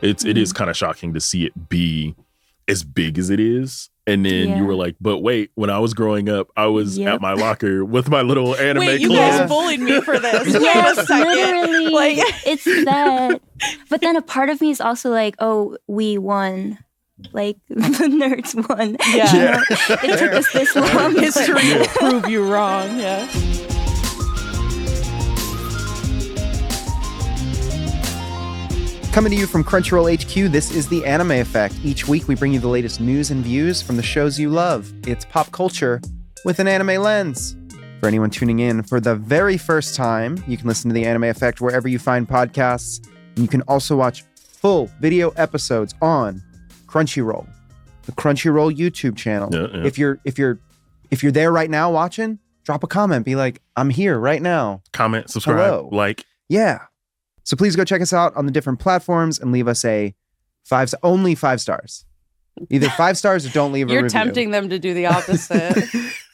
it is kind of shocking to see it be as big as it is. And then you were like, but wait, when I was growing up, I was at my locker with my little anime Wait, you guys bullied me for this. Yes, Wait a second. literally. Like, it's that. But then a part of me is also like, oh, we won. Like, the nerds won. Yeah. You know, it took us this long. history will prove you wrong. Yeah. Coming to you from Crunchyroll HQ, this is The Anime Effect. Each week we bring you the latest news and views from the shows you love. It's pop culture with an anime lens. For anyone tuning in for the very first time, you can listen to The Anime Effect wherever you find podcasts. And you can also watch full video episodes on Crunchyroll, the Crunchyroll YouTube channel. Yeah. If you're there right now watching, drop a comment. Be like, I'm here right now. Comment, subscribe, like. Yeah. So please go check us out on the different platforms and leave us a only 5 stars. Either 5 stars or don't leave a review. You're tempting them to do the opposite.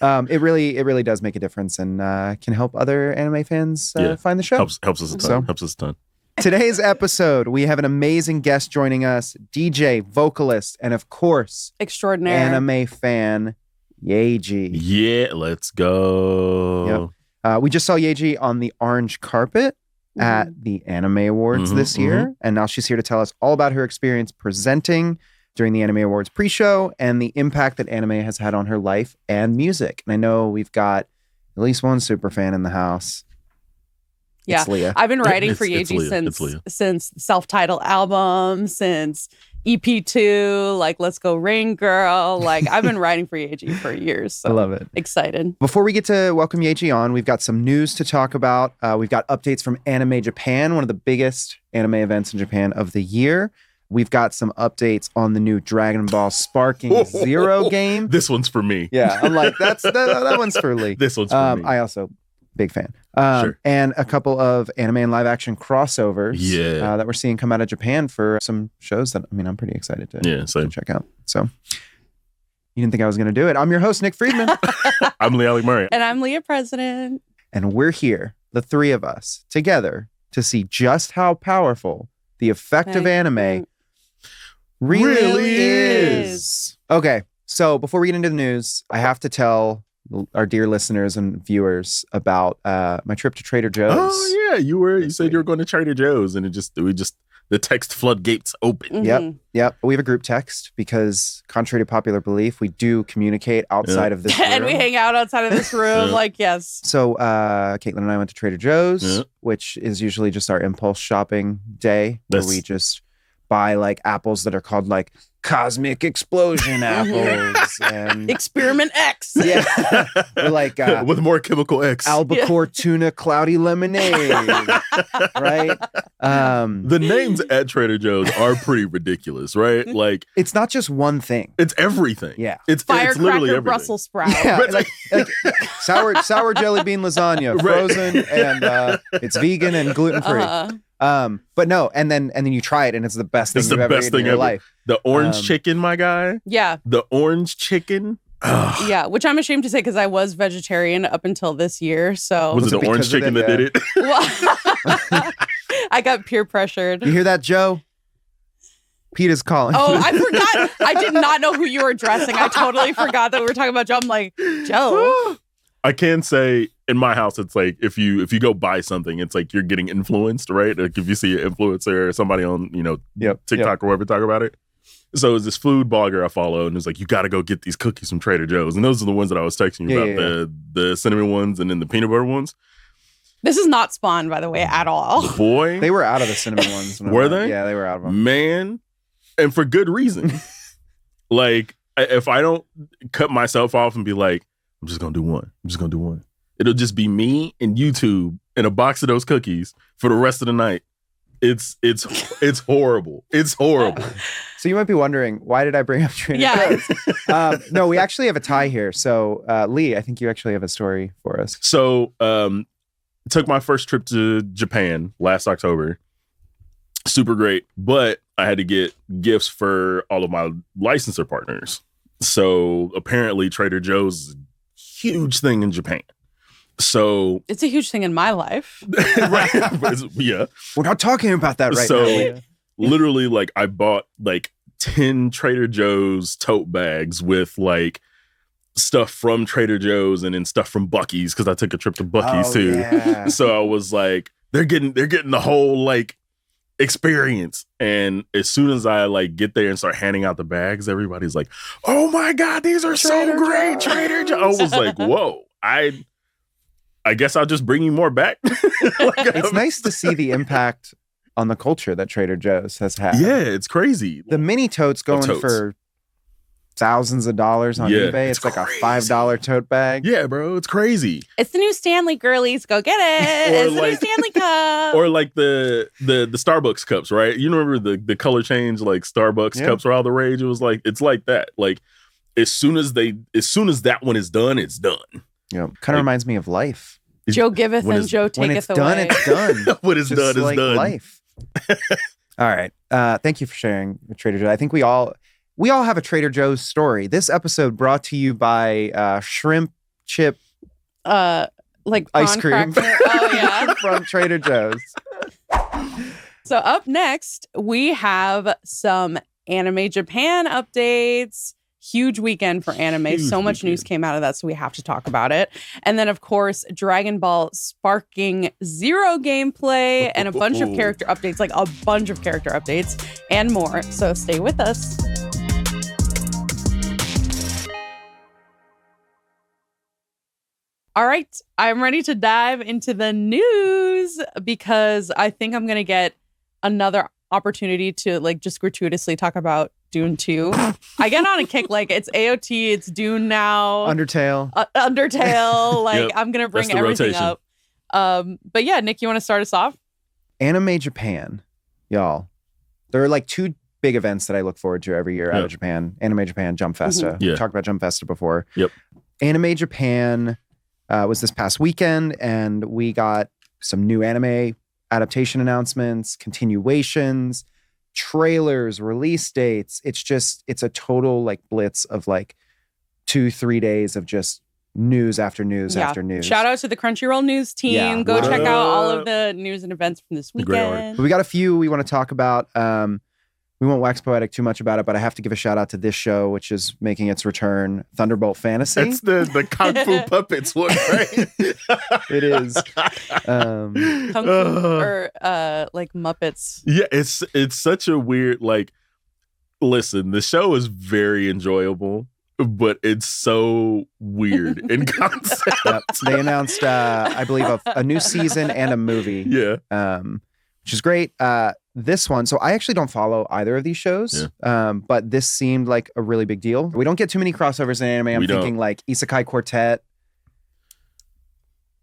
It really does make a difference and can help other anime fans find the show. Helps us a ton. Helps us a ton. Today's episode, we have an amazing guest joining us, DJ, vocalist, and of course, extraordinaire anime fan, Yaeji. Yeah, let's go. Yep. We just saw Yaeji on the orange carpet at the Anime Awards this year. And now she's here to tell us all about her experience presenting during the Anime Awards pre-show and the impact that anime has had on her life and music. And I know we've got at least one super fan in the house. Yeah, it's Leah. I've been writing for Yaeji since self-titled album, since EP2, like Let's Go Rain Girl. Like I've been writing for Yaeji for years. So I love it. Excited. Before we get to welcome Yaeji on, we've got some news to talk about. We've got updates from AnimeJapan, one of the biggest anime events in Japan of the year. We've got some updates on the new Dragon Ball Sparking Zero game. This one's for me. Yeah, I'm like, that one's for Lee. This one's for me. I also, big fan. Sure. And a couple of anime and live action crossovers that we're seeing come out of Japan for some shows that, I'm pretty excited to check out. So you didn't think I was going to do it. I'm your host, Nick Friedman. I'm LeAlec Murray. And I'm Leah President. And we're here, the three of us, together to see just how powerful the effect of anime really is. Okay, so before we get into the news, I have to tell our dear listeners and viewers about my trip to Trader Joe's. Oh yeah, you said you were going to Trader Joe's, and the text floodgates open. Yep. We have a group text because, contrary to popular belief, we do communicate outside of this room. And we hang out outside of this room, yes. So Caitlin and I went to Trader Joe's, which is usually just our impulse shopping day, where we just buy like apples that are called like Cosmic Explosion apples and Experiment X. Yeah. Or like with more chemical X. Albacore tuna cloudy lemonade. Right? The names at Trader Joe's are pretty ridiculous, right? Like it's not just one thing. It's everything. Yeah. It's literally everything. Brussels sprout. Yeah, like sour jelly bean lasagna, frozen, and it's vegan and gluten free. But no, and then you try it and it's the best thing you've ever eaten in your life. The orange chicken, my guy. Yeah. The orange chicken. Ugh. Yeah, which I'm ashamed to say because I was vegetarian up until this year. So was it the orange chicken that did it? Well, I got peer pressured. You hear that, Joe? Pete is calling. Oh, I forgot. I did not know who you were addressing. I totally forgot that we were talking about Joe. I'm like, Joe. I can say in my house, it's like if you go buy something, it's like you're getting influenced, right? Like if you see an influencer or somebody on TikTok or whatever talk about it. So it's this food blogger I follow, and it's like, you got to go get these cookies from Trader Joe's, and those are the ones that I was texting you about, the cinnamon ones and then the peanut butter ones. This is not Spawn, by the way, at all. Boy, they were out of the cinnamon ones. Were they? Yeah, they were out of them. Man, and for good reason. Like if I don't cut myself off and be like, I'm just gonna do one. It'll just be me and YouTube and a box of those cookies for the rest of the night. It's horrible. It's horrible. So you might be wondering, why did I bring up Trader Joe's? No, we actually have a tie here. So Lee, I think you actually have a story for us. So took my first trip to Japan last October. Super great. But I had to get gifts for all of my licensor partners. So apparently Trader Joe's is a huge thing in Japan. So it's a huge thing in my life. Right. Yeah. We're not talking about that right now. literally like I bought like 10 Trader Joe's tote bags with like stuff from Trader Joe's and then stuff from Bucky's because I took a trip to Bucky's too. Yeah. So I was like, they're getting the whole like experience. And as soon as I like get there and start handing out the bags, everybody's like, "Oh my God, these are so great, Trader Joe's." I was like, "Whoa, I guess I'll just bring you more back." It's nice to see the impact on the culture that Trader Joe's has had. Yeah, it's crazy. The mini totes going for thousands of dollars on eBay. It's like a $5 tote bag. Yeah, bro, it's crazy. It's the new Stanley, girlies. Go get it. It's the new Stanley cup. Or like the Starbucks cups, right? You remember the color change like Starbucks cups were all the rage? It was like, it's like that. Like as soon as that one is done, it's done. Yeah, kind of reminds me of life. Joe giveth and Joe taketh away. When it's done. When it's done, it's done. Life. All right. Thank you for sharing Trader Joe. I think we all have a Trader Joe's story. This episode brought to you by shrimp chip like ice cream. Oh yeah. From Trader Joe's. So up next, we have some AnimeJapan updates. Huge weekend for anime. So much news came out of that, so we have to talk about it. And then, of course, Dragon Ball Sparking Zero gameplay and a bunch of character updates, and more. So stay with us. All right, I'm ready to dive into the news because I think I'm going to get another opportunity to like just gratuitously talk about Dune 2. I get on a kick like it's AOT, it's Dune now. Undertale. Like yep. I'm going to bring everything rotation. up. But yeah, Nick, you want to start us off? AnimeJapan, y'all. There are like two big events that I look forward to every year out of Japan. AnimeJapan, Jump Festa. Mm-hmm. Yeah. We talked about Jump Festa before. Yep. AnimeJapan was this past weekend, and we got some new anime adaptation announcements, continuations, trailers, release dates. It's a total like blitz of like 2-3 days of just news after news after news. Shout out to the Crunchyroll news team. Yeah. Go check out all of the news and events from this weekend. But we got a few we want to talk about. We won't wax poetic too much about it, but I have to give a shout out to this show, which is making its return, Thunderbolt Fantasy. It's the Kung Fu Puppets one, right? It is. Kung Fu or like Muppets. Yeah, it's such a weird, like, listen, the show is very enjoyable, but it's so weird in concept. Yep. They announced, I believe, a new season and a movie. Yeah. Which is great. This one, so I actually don't follow either of these shows, but this seemed like a really big deal. We don't get too many crossovers in anime. I'm thinking like Isekai Quartet.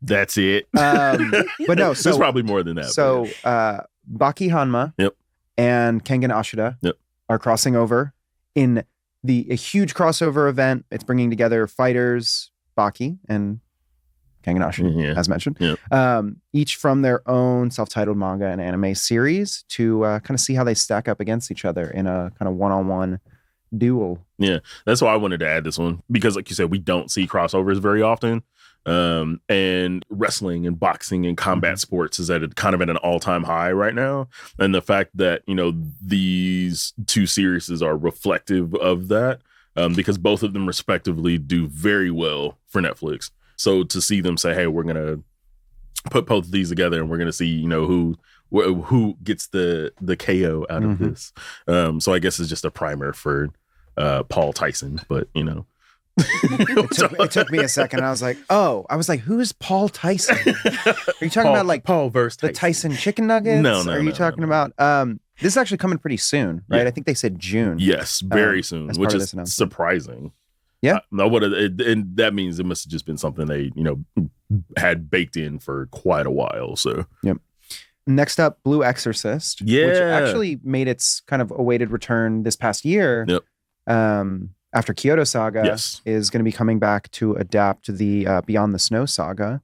That's it. But no, so there's probably more than that. So Baki Hanma and Kengan Ashura are crossing over in a huge crossover event. It's bringing together fighters, Baki and Kengan Ashura, as mentioned, each from their own self-titled manga and anime series to kind of see how they stack up against each other in a kind of one-on-one duel. Yeah, that's why I wanted to add this one because, like you said, we don't see crossovers very often. And wrestling and boxing and combat sports is at an all-time high right now. And the fact that, you know, these two series are reflective of that because both of them respectively do very well for Netflix. So to see them say, hey, we're going to put both of these together and we're going to see, you know, who gets the KO out of this. So I guess it's just a primer for Paul Tyson, but, you know. It took me a second. I was like, who is Paul Tyson? Are you talking about like Paul versus the Tyson chicken nuggets? No. Are you talking about this is actually coming pretty soon, right? I think they said June. Yes, very soon, which is surprising. Yeah. And that means it must have just been something they, you know, had baked in for quite a while. So yep. Next up, Blue Exorcist, which actually made its kind of awaited return this past year. Yep. After Kyoto Saga is going to be coming back to adapt the Beyond the Snow saga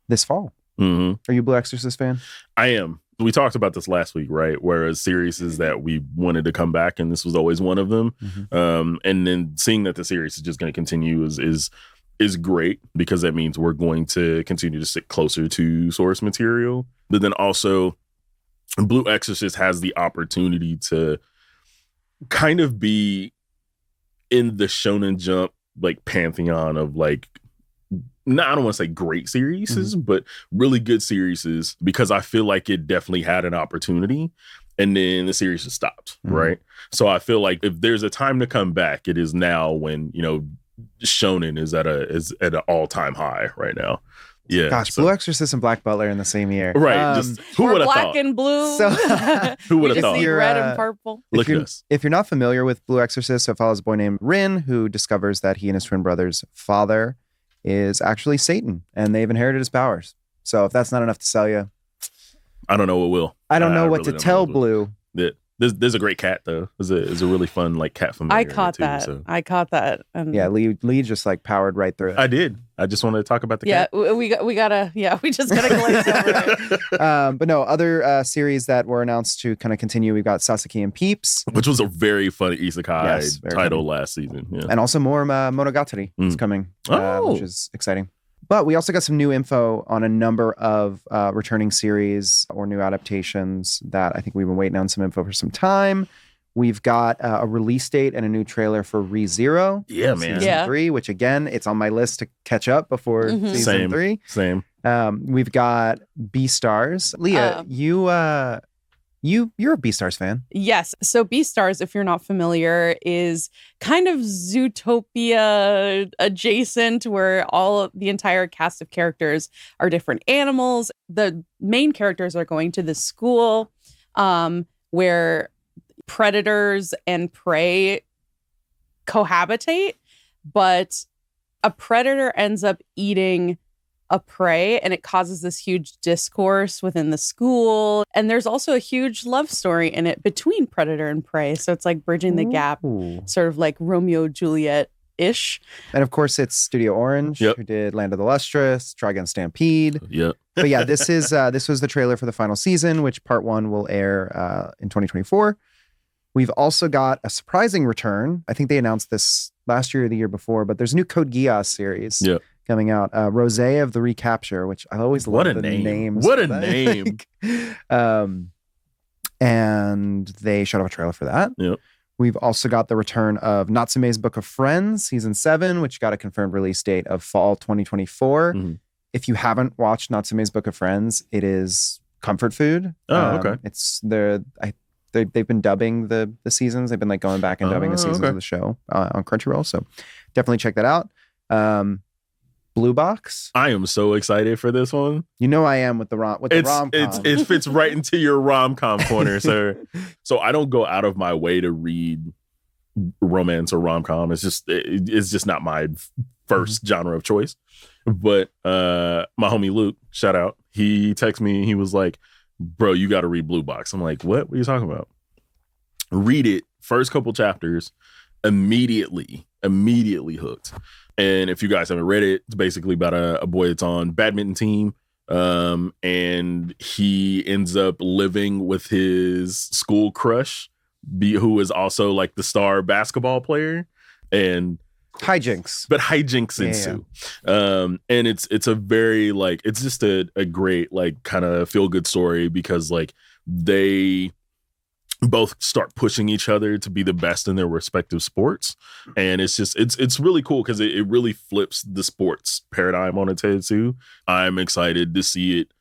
this fall. Mm-hmm. Are you a Blue Exorcist fan? I am. We talked about this last week, right? Whereas series is that we wanted to come back, and this was always one of them. Mm-hmm. And then seeing that the series is just going to continue is great because that means we're going to continue to stick closer to source material. But then also, Blue Exorcist has the opportunity to kind of be in the Shonen Jump like pantheon of like, I don't want to say great series, but really good series, because I feel like it definitely had an opportunity and then the series just stopped, right? So I feel like if there's a time to come back, it is now, when, you know, Shonen is at an all-time high right now. Yeah. Gosh, Blue Exorcist and Black Butler in the same year. Right. Just, who would have black thought? and blue. So, who would have thought? Red and purple. Look at us. If you're not familiar with Blue Exorcist, it follows a boy named Rin who discovers that he and his twin brother's father is actually Satan, and they've inherited his powers. So if that's not enough to sell you, I don't know what will. I don't know what really to tell Blue. There's a great cat though. There's a really fun like cat familiar. I caught that. So. I caught that. And Yeah, Lee just like powered right through it. I did. I just wanted to talk about the cat. we just gotta glaze over it. But no, other series that were announced to kind of continue. We've got Sasaki and Peeps, Which was a very funny Isekai Yes, very title funny. last season. Yeah. and also more Monogatari is coming, which is exciting. But we also got some new info on a number of returning series or new adaptations that I think we've been waiting on some info for some time. We've got a release date and a new trailer for ReZero. Yeah, man. Season 3, which again, it's on my list to catch up before season 3. Same. We've got Beastars. Leah, you're a Beastars fan. Yes. So Beastars, if you're not familiar, is kind of Zootopia adjacent, where the entire cast of characters are different animals. The main characters are going to this school where predators and prey cohabitate, but a predator ends up eating a prey, and it causes this huge discourse within the school. And there's also a huge love story in it between predator and prey. So it's like bridging the gap, sort of like Romeo Juliet-ish. And of course, it's Studio Orange, who did Land of the Lustrous, Trigun Stampede. Yep. But yeah, this was the trailer for the final season, which part 1 will air in 2024. We've also got a surprising return. I think they announced this last year or the year before, but there's a new Code Geass series coming out. Rosé of the Recapture, which I always love the names. What a name. And they showed off a trailer for that. Yep. We've also got the return of Natsume's Book of Friends, Season 7, which got a confirmed release date of fall 2024. If you haven't watched Natsume's Book of Friends, it is comfort food. Okay. They've been dubbing the seasons. They've been like going back and dubbing the seasons of the show on Crunchyroll. So definitely check that out. Blue Box. I am so excited for this one. You know I am with the rom-com. It fits right into your rom-com corner, sir. So I don't go out of my way to read romance or rom-com. It's just not my first genre of choice. But my homie Luke, shout out, he texted me. He was like, bro, you got to read Blue Box. I'm like, what are you talking about? Read it. First couple chapters, immediately hooked. And if you guys haven't read it, it's basically about a boy that's on badminton team. And he ends up living with his school crush, who is also like the star basketball player. And hijinks ensue. And it's a very like, it's just a great like kind of feel good story, because like they both start pushing each other to be the best in their respective sports. And it's really cool, because it really flips the sports paradigm on its head too. I'm excited to see it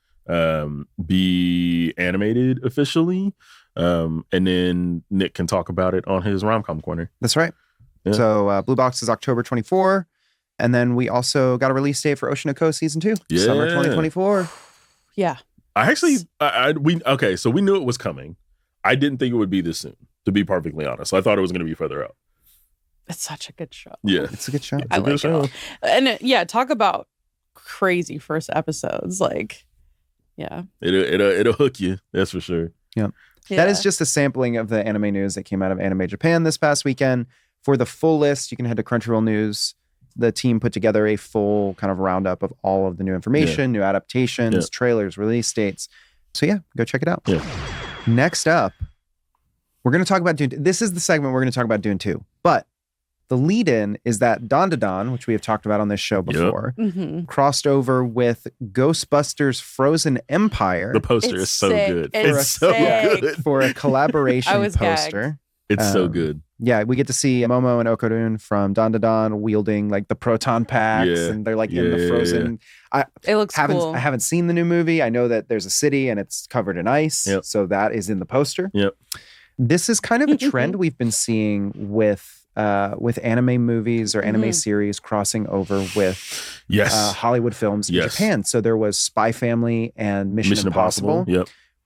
be animated officially. And then Nick can talk about it on his rom-com corner. That's right. Yeah. So Blue Box is October 24. And then we also got a release date for Oshinoko Season 2. Yeah. Summer 2024. Yeah. I actually, so we knew it was coming. I didn't think it would be this soon, to be perfectly honest. I thought it was going to be further out. It's such a good show. Yeah. It's a good show. I like it. And talk about crazy first episodes. Like, yeah. It'll hook you. That's for sure. Yeah. That is just a sampling of the anime news that came out of AnimeJapan this past weekend. For the full list, you can head to Crunchyroll News. The team put together a full kind of roundup of all of the new information, new adaptations, trailers, release dates. So yeah, go check it out. Yeah. Next up, we're going to talk about Dune. This is the segment we're going to talk about Dune 2. But The lead-in is that Dan, which we have talked about on this show before, crossed over with Ghostbusters Frozen Empire. The poster is so good. It's so good. For a collaboration poster. Gagged. It's so good. Yeah, we get to see Momo and Okarun from Dan wielding like the proton packs, and they're like in the Frozen. It looks cool. I haven't seen the new movie. I know that there's a city and it's covered in ice, so that is in the poster. This is kind of a trend we've been seeing with anime movies or anime series crossing over with Hollywood films in Japan. So there was Spy Family and Mission Impossible.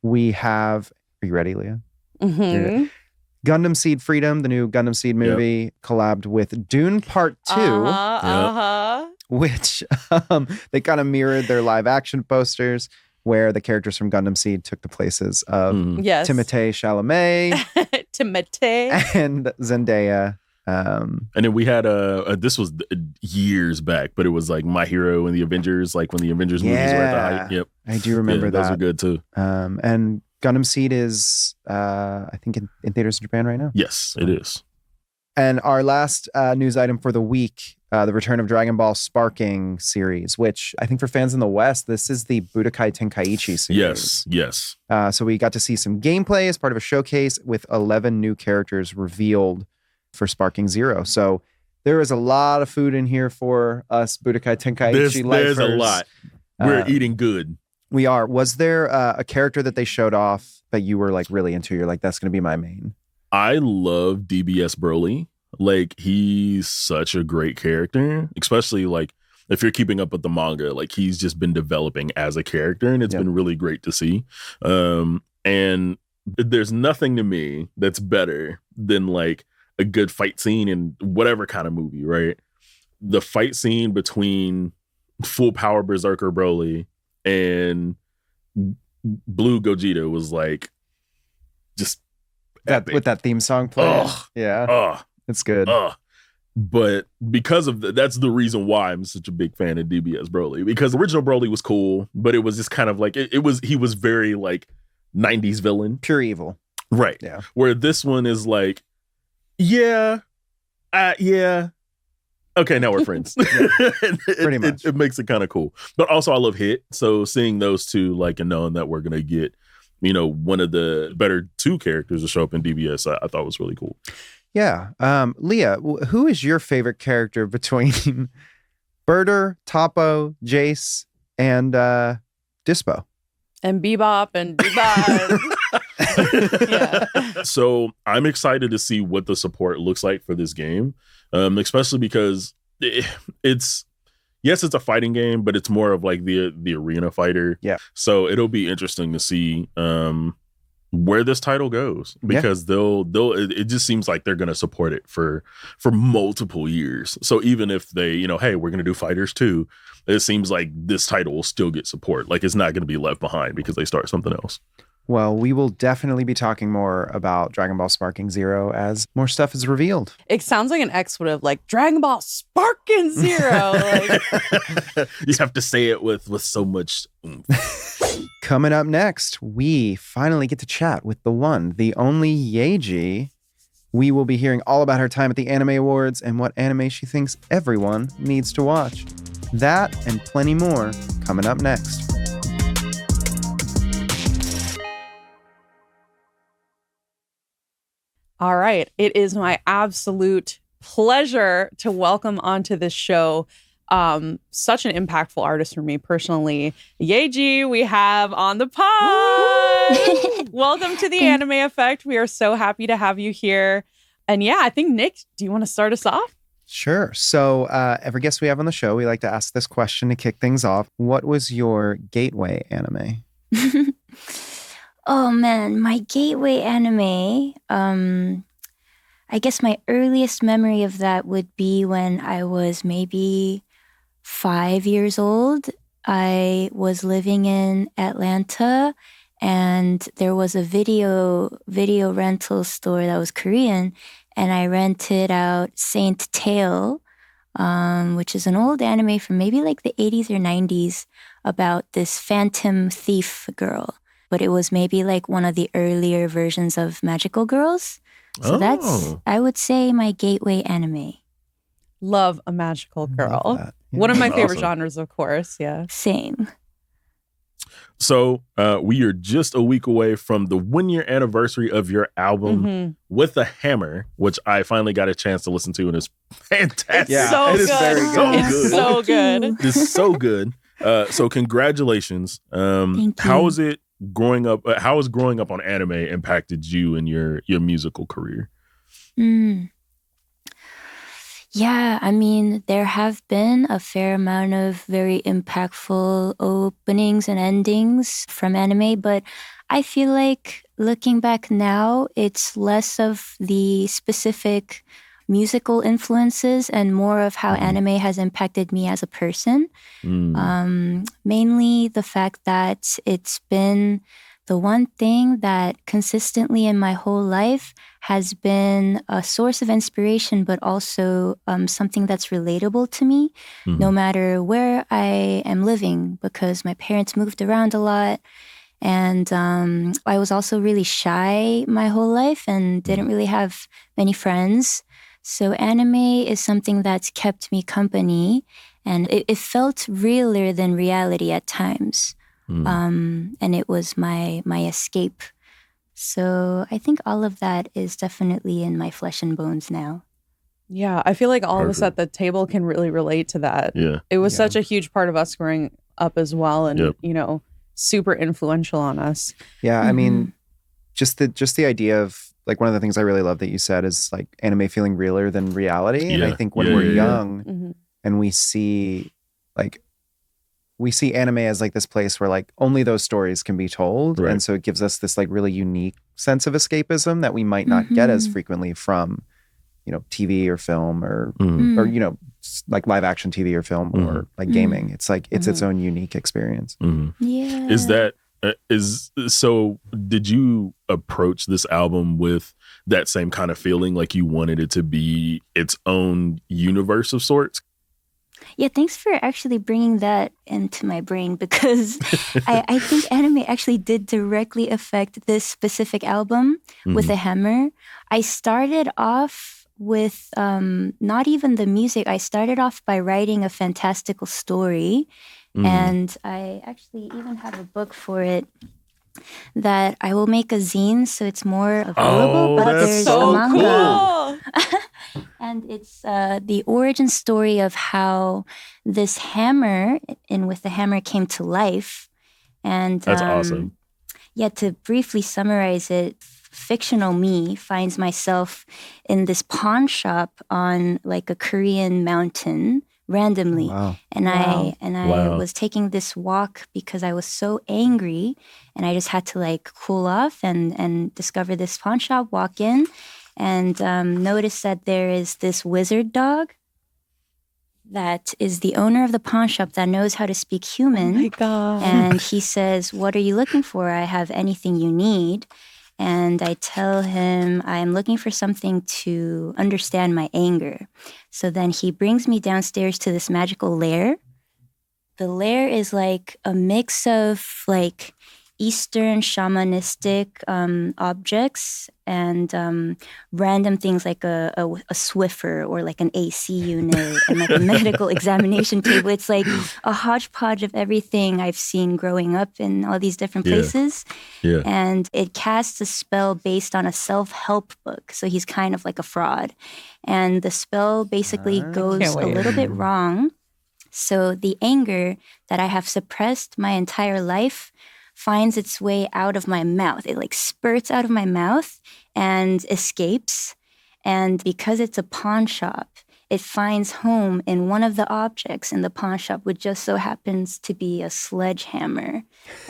We have. Are you ready, Leah? Gundam Seed Freedom, the new Gundam Seed movie, collabed with Dune Part 2, which they kind of mirrored their live action posters, where the characters from Gundam Seed took the places of Timothée Chalamet, and Zendaya. And then we had this was years back, but it was like My Hero and the Avengers, like when the Avengers movies were at the height. I do remember that. Those are good too. And Gundam Seed is, I think, in theaters in Japan right now. Yes, it is. And our last news item for the week, the return of Dragon Ball Sparking series, which I think for fans in the West, this is the Budokai Tenkaichi series. Yes. So we got to see some gameplay as part of a showcase with 11 new characters revealed for Sparking Zero. So there is a lot of food in here for us Budokai Tenkaichi lifers. There's a lot. We're eating good. We are. Was there a character that they showed off that you were like really into? You're like, that's going to be my main. I love DBS Broly. Like, he's such a great character, especially like if you're keeping up with the manga. Like, he's just been developing as a character, and it's been really great to see. And there's nothing to me that's better than like a good fight scene in whatever kind of movie, right? The fight scene between full power Berserker Broly and Blue Gogeta was like just that with that theme song playing. It's good. But because of that's the reason why I'm such a big fan of DBS Broly, because original Broly was cool, but it was just kind of like he was very like 90s villain, pure evil, right? Yeah. Where this one is like, okay, now we're friends. Pretty much. It makes it kind of cool. But also I love Hit. So seeing those two, like, and knowing that we're going to get, one of the better two characters to show up in DBS, I thought was really cool. Yeah. Leah, who is your favorite character between Birder, Toppo, Jace, and Dispo? And Bebop and Bebop. So I'm excited to see what the support looks like for this game. Especially because it's a fighting game, but it's more of like the arena fighter. Yeah. So it'll be interesting to see where this title goes, because it just seems like they're going to support it for multiple years. So even if they, hey, we're going to do fighters too, it seems like this title will still get support. Like, it's not going to be left behind because they start something else. Well, we will definitely be talking more about Dragon Ball Sparking Zero as more stuff is revealed. It sounds like an expletive, like Dragon Ball Sparking Zero. You have to say it with so much oomph. Coming up next, we finally get to chat with the one, the only Yaeji. We will be hearing all about her time at the Anime Awards and what anime she thinks everyone needs to watch. That and plenty more coming up next. All right. It is my absolute pleasure to welcome onto this show such an impactful artist for me personally. Yaeji, we have on the pod. Welcome to the Anime Effect. We are so happy to have you here. And yeah, I think, Nick, do you want to start us off? Sure. So every guest we have on the show, we like to ask this question to kick things off. What was your gateway anime? Oh man, my gateway anime, I guess my earliest memory of that would be when I was maybe 5 years old. I was living in Atlanta, and there was a video rental store that was Korean, and I rented out Saint Tail, which is an old anime from maybe like the 80s or 90s about this phantom thief girl. But it was maybe like one of the earlier versions of Magical Girls. So that's, I would say, my gateway anime. Love a magical girl. Yeah. One of my favorite Awesome. genres, of course. Yeah. Same. So we are just a week away from the 1-year anniversary of your album Mhm. With a Hammer, which I finally got a chance to listen to, and it's fantastic. Yeah, so it is good. very good. It's so good. It's so good. So congratulations. Thank How you. is it growing up? How has growing up on anime impacted you and your musical career? Yeah, I mean, there have been a fair amount of very impactful openings and endings from anime, but I feel like looking back now, it's less of the specific musical influences and more of how anime has impacted me as a person. Mainly the fact that it's been the one thing that consistently in my whole life has been a source of inspiration, but also something that's relatable to me, no matter where I am living, because my parents moved around a lot. And I was also really shy my whole life and didn't really have many friends. So anime is something that's kept me company, and it felt realer than reality at times. And it was my escape. So I think all of that is definitely in my flesh and bones now. Yeah, I feel like all of us Perfect. at the table can really relate to that. Yeah. It was Yeah. such a huge part of us growing up as well, and Yep. you know, super influential on us. Yeah, I mean, just the idea of like one of the things I really love that you said is like anime feeling realer than reality. And I Yeah. think when Yeah, we're yeah, yeah. young Mhm. and we see anime as like this place where like only those stories can be told. Right. And so it gives us this like really unique sense of escapism that we might not get as frequently from, TV or film or like live action TV or film or like gaming. It's like it's its own unique experience. Yeah. Is that so? Did you approach this album with that same kind of feeling, like you wanted it to be its own universe of sorts? Yeah, thanks for actually bringing that into my brain, because I think anime actually did directly affect this specific album with a hammer. I started off with not even the music. I started off by writing a fantastical story, and I actually even have a book for it that I will make a zine so it's more available. But that's there's so a manga. cool. And it's the origin story of how this hammer in With the Hammer came to life. And That's awesome. Yeah, to briefly summarize it, fictional me finds myself in this pawn shop on like a Korean mountain randomly. Wow. And Wow. I was taking this walk because I was so angry, and I just had to like cool off and discover this pawn shop, walk in, and notice that there is this wizard dog that is the owner of the pawn shop that knows how to speak human. Oh my God. And he says, "What are you looking for? I have anything you need." And I tell him I'm looking for something to understand my anger. So then he brings me downstairs to this magical lair. The lair is like a mix of like Eastern shamanistic objects and random things like a Swiffer or like an AC unit and like a medical examination table. It's like a hodgepodge of everything I've seen growing up in all these different places. Yeah. And it casts a spell based on a self-help book. So he's kind of like a fraud. And the spell basically goes Can't a wait. little bit wrong. So the anger that I have suppressed my entire life finds its way out of my mouth. It like spurts out of my mouth and escapes. And because it's a pawn shop, it finds home in one of the objects in the pawn shop, which just so happens to be a sledgehammer.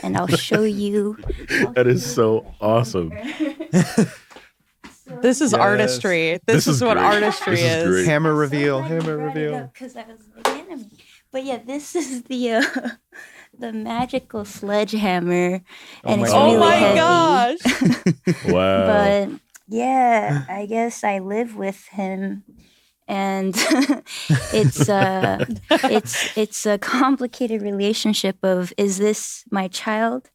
And I'll show you. That is so awesome. This is artistry. This is what great. artistry This is is. great. Hammer reveal. Hammer reveal. Because I was like, anime. But yeah, this is the magical sledgehammer, and it's God. Oh really my heavy. gosh. Wow. But yeah, I guess I live with him, and it's a complicated relationship of, is this my child?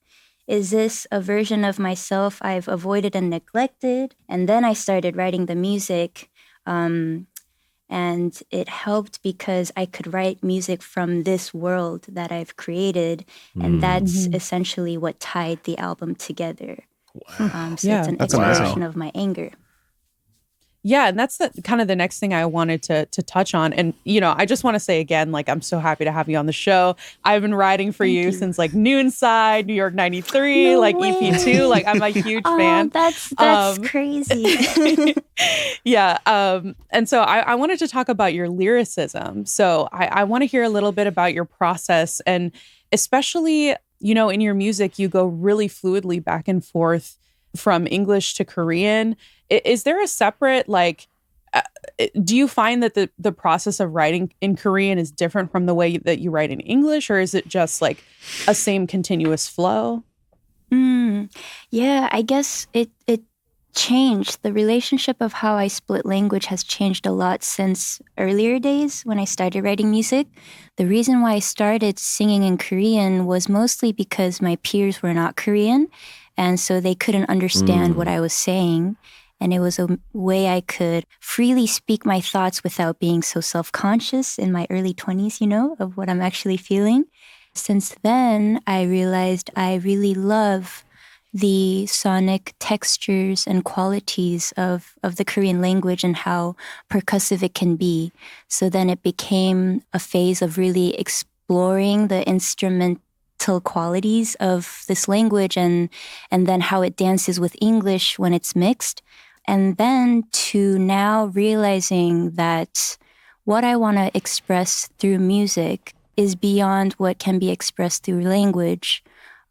Is this a version of myself I've avoided and neglected? And then I started writing the music. And it helped because I could write music from this world that I've created. And that's essentially what tied the album together. Wow. So it's an exploration of my anger. Yeah, and that's kind of the next thing I wanted to touch on. And, you know, I just want to say again, like, I'm so happy to have you on the show. I've been writing for you since like Noonside, New York 93, No like way. EP2. Like, I'm a huge fan. That's crazy. Yeah. And so I wanted to talk about your lyricism. So I want to hear a little bit about your process, and especially, you know, in your music, you go really fluidly back and forth from English to Korean. Is there a separate, like, do you find that the process of writing in Korean is different from the way that you write in English, or is it just like a same continuous flow? Yeah, I guess it changed. The relationship of how I split language has changed a lot since earlier days when I started writing music. The reason why I started singing in Korean was mostly because my peers were not Korean, and so they couldn't understand what I was saying. And it was a way I could freely speak my thoughts without being so self-conscious in my early 20s, you know, of what I'm actually feeling. Since then, I realized I really love the sonic textures and qualities of the Korean language and how percussive it can be. So then it became a phase of really exploring the instrumental qualities of this language and then how it dances with English when it's mixed. And then to now realizing that what I want to express through music is beyond what can be expressed through language.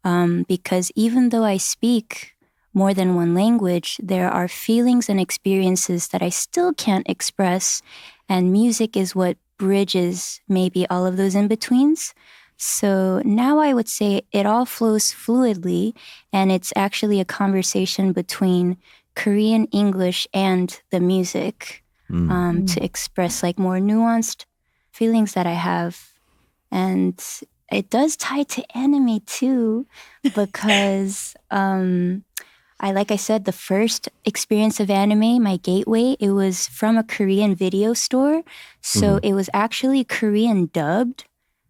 Because even though I speak more than one language, there are feelings and experiences that I still can't express. And music is what bridges maybe all of those in-betweens. So now I would say it all flows fluidly, and it's actually a conversation between Korean, English, and the music to express like more nuanced feelings that I have. And it does tie to anime too, because like I said, the first experience of anime, my gateway, it was from a Korean video store. So it was actually Korean dubbed.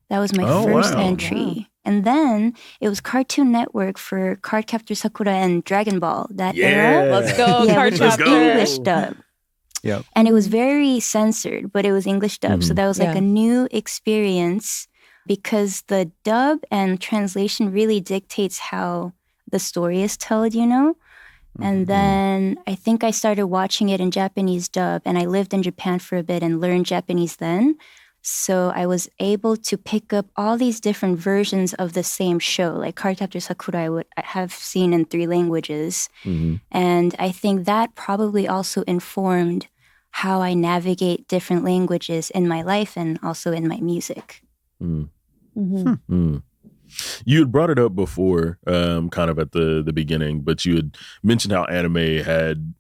That was my first entry. Wow. And then it was Cartoon Network for Cardcaptor Sakura and Dragon Ball, that era. Let's go, which was English dub. Yep. And it was very censored, but it was English dub. So that was like a new experience, because the dub and translation really dictates how the story is told, you know? And then I think I started watching it in Japanese dub, and I lived in Japan for a bit and learned Japanese then. So I was able to pick up all these different versions of the same show. Like Cardcaptor Sakura, I would have seen in 3 languages. And I think that probably also informed how I navigate different languages in my life and also in my music. You had brought it up before, kind of at the beginning, but you had mentioned how anime had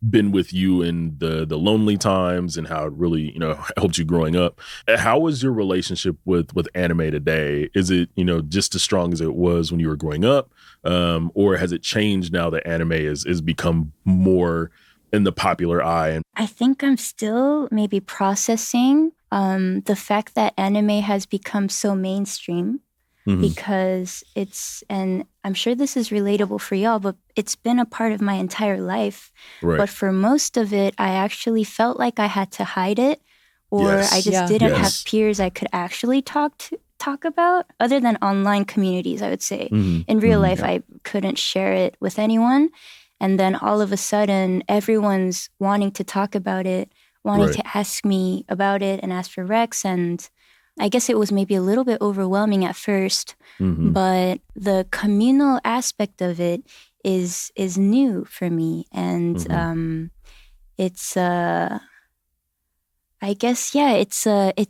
been with you in the lonely times and how it really, you know, helped you growing up. How was your relationship with anime today? Is it, you know, just as strong as it was when you were growing up? Or has it changed now that anime is become more in the popular eye? And I think I'm still maybe processing the fact that anime has become so mainstream. Because it's, and I'm sure this is relatable for y'all, but it's been a part of my entire life. Right. But for most of it, I actually felt like I had to hide it, or I just didn't have peers I could actually talk about, other than online communities, I would say. In real life, I couldn't share it with anyone. And then all of a sudden, everyone's wanting to talk about it, wanting to ask me about it and ask for recs. And I guess it was maybe a little bit overwhelming at first, but the communal aspect of it is new for me. And it's I guess, it's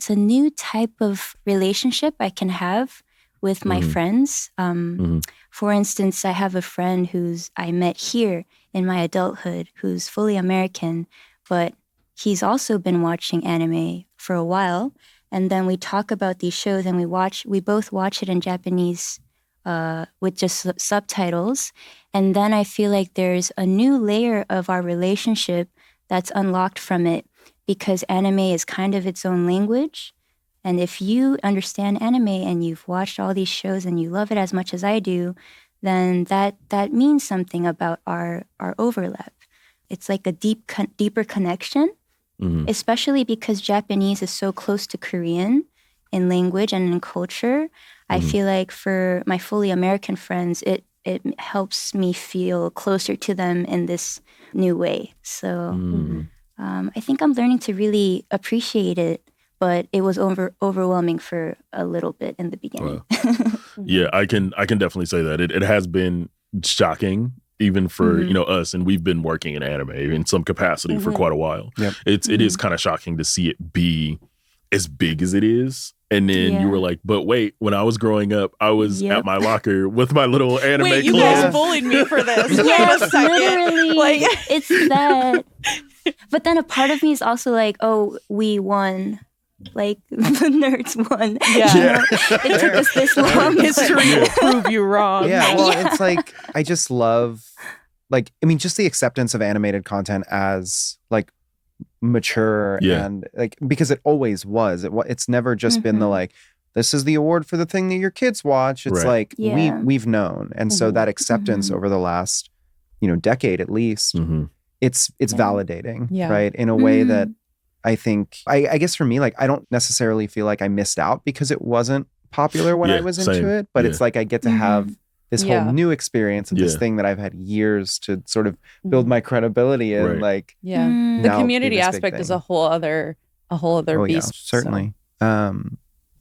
a new type of relationship I can have with my friends. For instance, I have a friend I met here in my adulthood who's fully American, but he's also been watching anime for a while. And then we talk about these shows, and we both watch it in Japanese with just subtitles. And then I feel like there's a new layer of our relationship that's unlocked from it, because anime is kind of its own language. And if you understand anime and you've watched all these shows and you love it as much as I do, then that means something about our overlap. It's like a deeper connection, especially because Japanese is so close to Korean in language and in culture. I feel like for my fully American friends, it helps me feel closer to them in this new way. So I think I'm learning to really appreciate it, but it was overwhelming for a little bit in the beginning. Yeah, I can definitely say that. It has been shocking, even for us, and we've been working in anime in some capacity for quite a while. Yep. It is kind of shocking to see it be as big as it is. And then you were like, but wait, when I was growing up, I was at my locker with my little anime Wait, you clothes. guys bullied me for this. Yes, literally. Like, it's that. But then a part of me is also like, oh, we won. Like, the nerds won. Yeah. It took us this long. History will prove you wrong. Yeah, well, it's like, I just love, like, I mean, just the acceptance of animated content as, like, mature and like, because it always was. It's never just been the like, this is the award for the thing that your kids watch. It's like we've known, and so that acceptance over the last decade at least, it's validating, right, in a way that I think I guess for me, like, I don't necessarily feel like I missed out because it wasn't popular when I was into it, but it's like I get to have this whole new experience of this thing that I've had years to sort of build my credibility in. Like, the community aspect is a whole other beast. Yeah, certainly. So.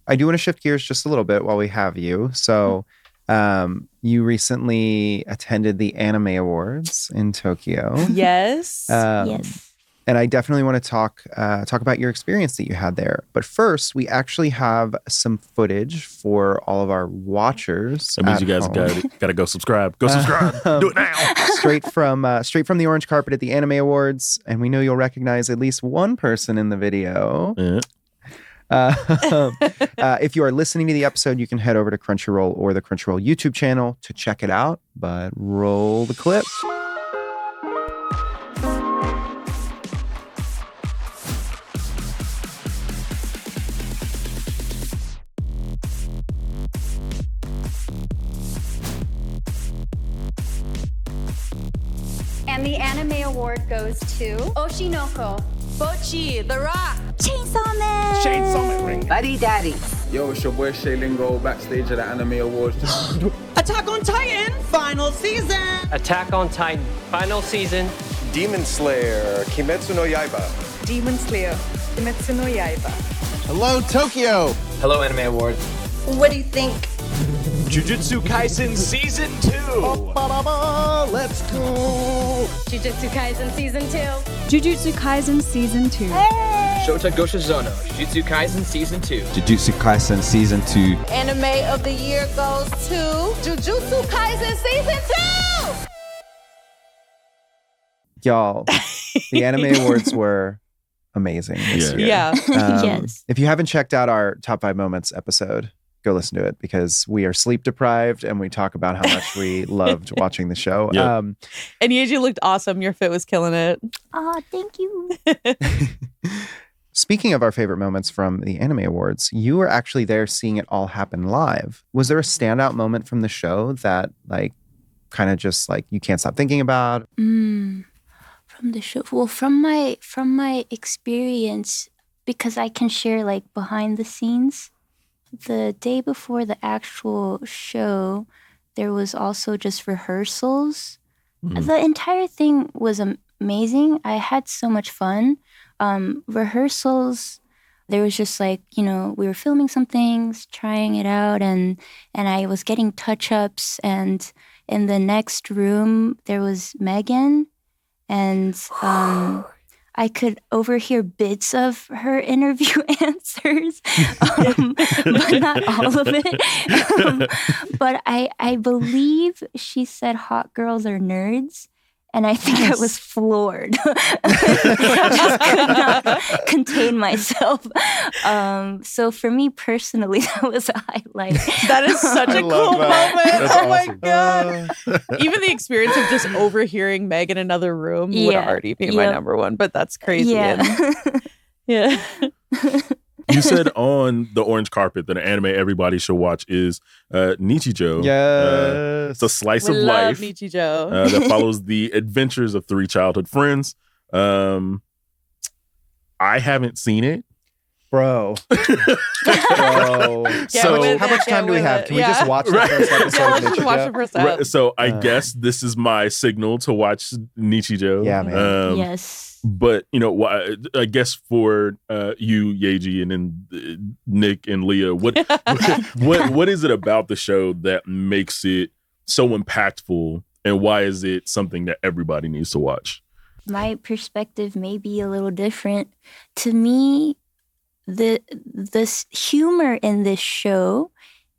I do want to shift gears just a little bit while we have you. So, you recently attended the Anime Awards in Tokyo. Yes. Yes. And I definitely want to talk about your experience that you had there. But first, we actually have some footage for all of our watchers. That means you guys gotta go subscribe. Go subscribe. Do it now. Straight from the orange carpet at the Anime Awards, and we know you'll recognize at least one person in the video. If you are listening to the episode, you can head over to Crunchyroll or the Crunchyroll YouTube channel to check it out. But roll the clip. And the Anime Award goes to Oshinoko, Bochi, The Rock, Chainsaw Man, Buddy Daddy. Yo, it's your boy Shay Lingo backstage at the Anime Awards. Attack on Titan, final season. Attack on Titan, final season. Demon Slayer, Kimetsu no Yaiba. Demon Slayer, Kimetsu no Yaiba. Hello, Tokyo. Hello, Anime Awards. What do you think? Jujutsu Kaisen Season 2! Let's go! Jujutsu Kaisen Season 2. Jujutsu Kaisen Season 2. Hey! Shota Goshizono, Jujutsu Kaisen Season 2. Jujutsu Kaisen Season 2. Anime of the year goes to Jujutsu Kaisen Season 2! Y'all, the Anime Awards were amazing this year. Yeah. Yes. If you haven't checked out our Top 5 Moments episode, go listen to it because we are sleep deprived and we talk about how much we loved watching the show. Yep. And Yaeji looked awesome. Your fit was killing it. Oh, thank you. Speaking of our favorite moments from the Anime Awards, you were actually there seeing it all happen live. Was there a standout moment from the show that, like, kind of just like you can't stop thinking about? From the show, well, from my experience, because I can share like behind the scenes. The day before the actual show, there was also just rehearsals. The entire thing was amazing. I had so much fun. Rehearsals, there was just like, we were filming some things, trying it out, and I was getting touch-ups. And in the next room, there was Megan, and I could overhear bits of her interview answers, but not all of it. But I believe she said hot girls are nerds. And I think I was floored. I just could not contain myself. So for me personally, that was a highlight. That is such a cool moment. That's oh my awesome. God. Even the experience of just overhearing Meg in another room would already be my number one, but that's crazy. Yeah. Yeah. You said on the orange carpet that an anime everybody should watch is Nichijou. Yes. It's a slice We of love life Nichijou. that follows the adventures of 3 childhood friends. I haven't seen it. Bro. So how much time do we have? Can we just watch the first episode of Nichijou? Watch the first episode. So I guess this is my signal to watch Nichijou. Yeah, man. Yes. But, you know, I guess for you, Yaeji, and then Nick and Leah, what is it about the show that makes it so impactful, and why is it something that everybody needs to watch? My perspective may be a little different. To me, the humor in this show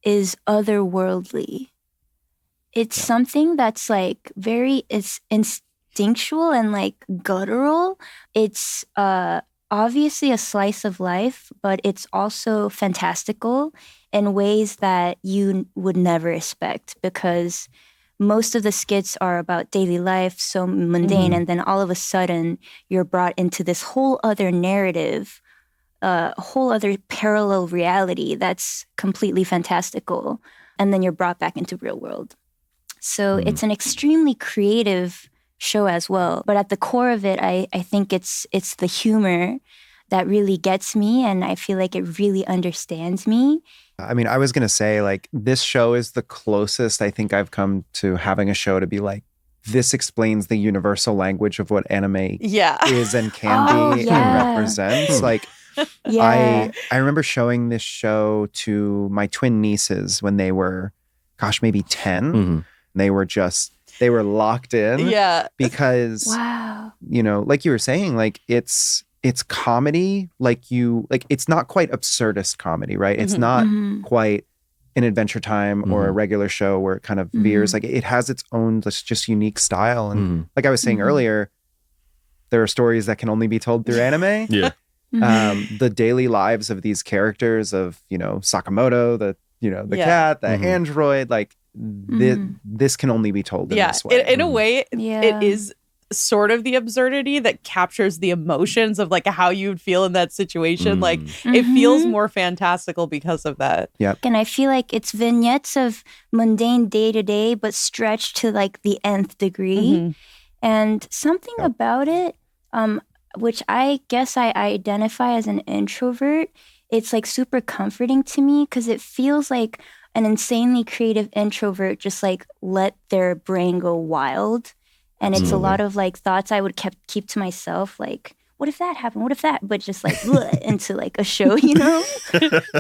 is otherworldly. It's something that's like it's instinctual and like guttural. It's obviously a slice of life, but it's also fantastical in ways that you would never expect, because most of the skits are about daily life, so mundane, and then all of a sudden you're brought into this whole other narrative, whole other parallel reality that's completely fantastical, and then you're brought back into real world. So it's an extremely creative show as well. But at the core of it, I think it's the humor that really gets me, and I feel like it really understands me. I mean, I was going to say, like, this show is the closest I think I've come to having a show to be like, this explains the universal language of what anime is and can be and represents. Like, I remember showing this show to my twin nieces when they were, maybe 10. They were locked in. Yeah. Because, you know, like you were saying, like, it's comedy, it's not quite absurdist comedy, right? It's not quite an Adventure Time or a regular show where it kind of veers. Like, it has its own just unique style. And like I was saying earlier, there are stories that can only be told through anime. Yeah. The daily lives of these characters, of, you know, Sakamoto, the cat, the android, like this can only be told in this way. In a way, it is sort of the absurdity that captures the emotions of like how you'd feel in that situation. Like it feels more fantastical because of that. Yeah. And I feel like it's vignettes of mundane day to day, but stretched to like the nth degree. And something about it, which I guess I identify as an introvert, it's like super comforting to me, because it feels like an insanely creative introvert just like let their brain go wild. And it's a lot of like thoughts I would keep to myself, like, what if that happened? What if that? But just like into like a show, you know?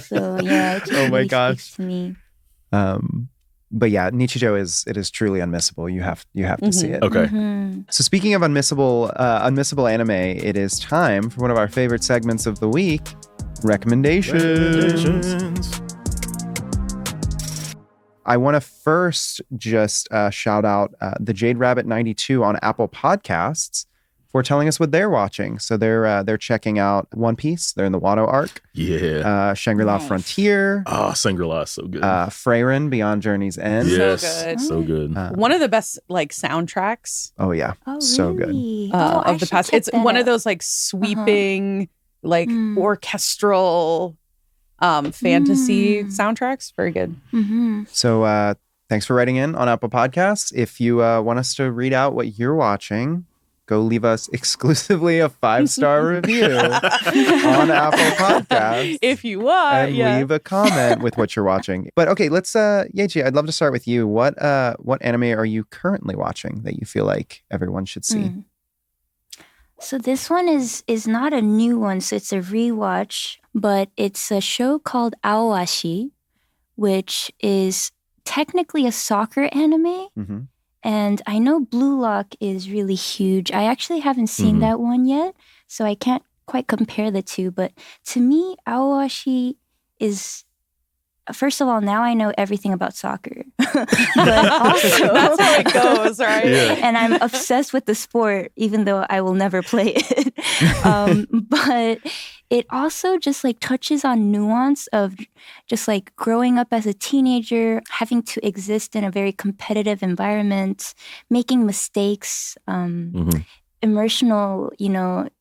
So yeah, it just really speaks to me. But yeah, Nichijou is truly unmissable. You have to see it. Okay. So speaking of unmissable anime, it is time for one of our favorite segments of the week, recommendations. I want to first just shout out the Jade Rabbit 92 on Apple Podcasts for telling us what they're watching. So they're checking out One Piece. They're in the Wano arc. Yeah. Shangri-La Frontier. Oh, Shangri-La is so good. Freyren Beyond Journey's End. Yes, so good. So good. One of the best like soundtracks. Oh yeah, so good. Of the past. It's one of those like sweeping, like orchestral fantasy soundtracks. Very good. So thanks for writing in on Apple Podcasts. If you want us to read out what you're watching, go leave us exclusively a 5-star review on Apple Podcasts. If you want, and leave a comment with what you're watching. But okay, let's Yaeji, I'd love to start with you. What anime are you currently watching that you feel like everyone should see? So this one is not a new one, so it's a rewatch, but it's a show called Aoashi, which is technically a soccer anime. And I know Blue Lock is really huge. I actually haven't seen that one yet, so I can't quite compare the two. But to me, Aoashi is, first of all, now I know everything about soccer. But also, that's how it goes, right? Yeah. And I'm obsessed with the sport, even though I will never play it. But it also just like touches on nuance of just like growing up as a teenager, having to exist in a very competitive environment, making mistakes. emotional,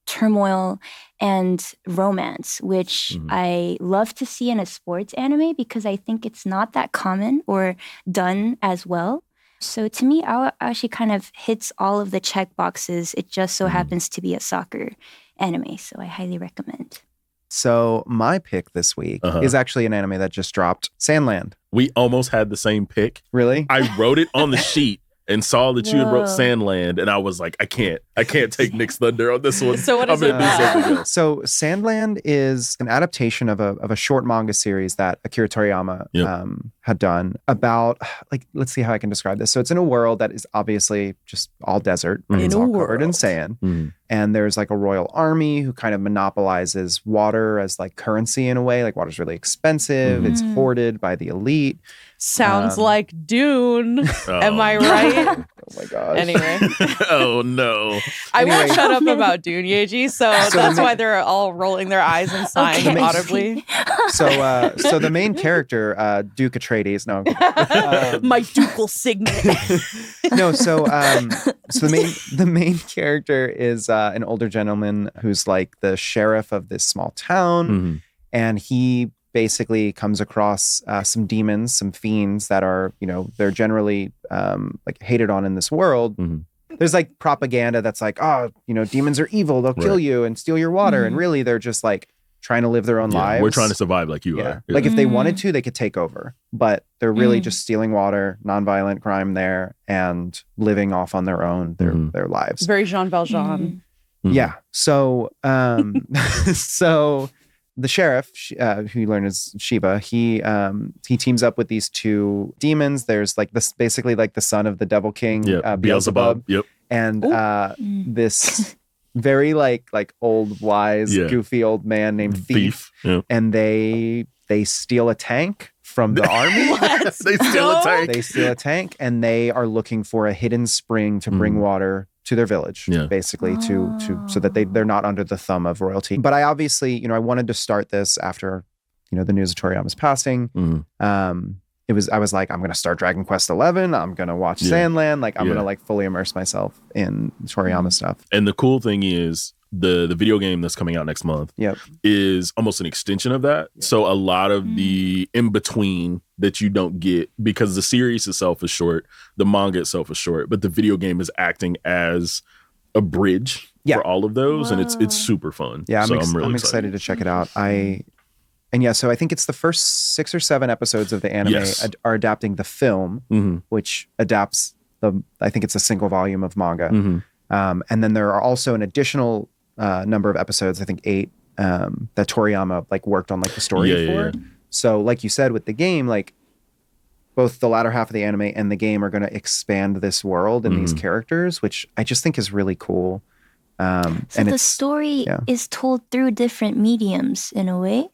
turmoil and romance, which I love to see in a sports anime because I think it's not that common or done as well. So to me, Aoashi kind of hits all of the check boxes. It just so happens to be a soccer anime, so I highly recommend. So my pick this week is actually an anime that just dropped, SANDLAND. We almost had the same pick. Really? I wrote it on the sheet and saw that you had wrote SANDLAND, and I was like, I can't take Nick's thunder on this one. So what is it about? So SANDLAND is an adaptation of a short manga series that Akira Toriyama had done about, let's see how I can describe this. So it's in a world that is obviously just all desert. Right? It's all covered in sand. And there's a royal army who kind of monopolizes water as currency in a way. Water's really expensive. It's hoarded by the elite. Sounds like Dune. Am I right? Oh my gosh. Anyway. Oh no. I won't shut up about Dune, Yaeji, so that's why they're all rolling their eyes and sighing audibly. So the main character, Duke Atreides, my ducal signet. No, so the main character is an older gentleman who's the sheriff of this small town, and he basically comes across some demons, some fiends that are, they're generally hated on in this world. There's propaganda that's demons are evil, they'll kill you and steal your water, and really they're just trying to live their own lives. We're trying to survive like you are. Yeah. If they wanted to, they could take over, but they're really just stealing water, nonviolent crime there, and living off on their own, their lives. Very Jean Valjean. Yeah. So so the sheriff, who you learn is Shiba, he teams up with these two demons. There's this basically the son of the Devil King, Beelzebub. Yep. And this very old, wise, goofy old man named Thief. Yep. And they steal a tank from the army. They steal a tank. They steal a tank, and they are looking for a hidden spring to bring water to their village, basically, to so that they're not under the thumb of royalty. But I obviously, I wanted to start this after, the news of Toriyama's passing. I was like, I'm going to start Dragon Quest 11. I'm going to watch SANDLAND. I'm going to fully immerse myself in Toriyama stuff. And the cool thing is the video game that's coming out next month is almost an extension of that. So a lot of the in-between that you don't get, because the series itself is short, the manga itself is short, but the video game is acting as a bridge for all of those. And it's super fun. Yeah, I'm really excited to check it out. So I think it's the first 6 or 7 episodes of the anime are adapting the film, which adapts I think it's a single volume of manga. And then there are also an additional number of episodes, I think 8, that Toriyama worked on the story for. Yeah. So like you said with the game, both the latter half of the anime and the game are going to expand this world and these characters, which I just think is really cool. So the story is told through different mediums in a way?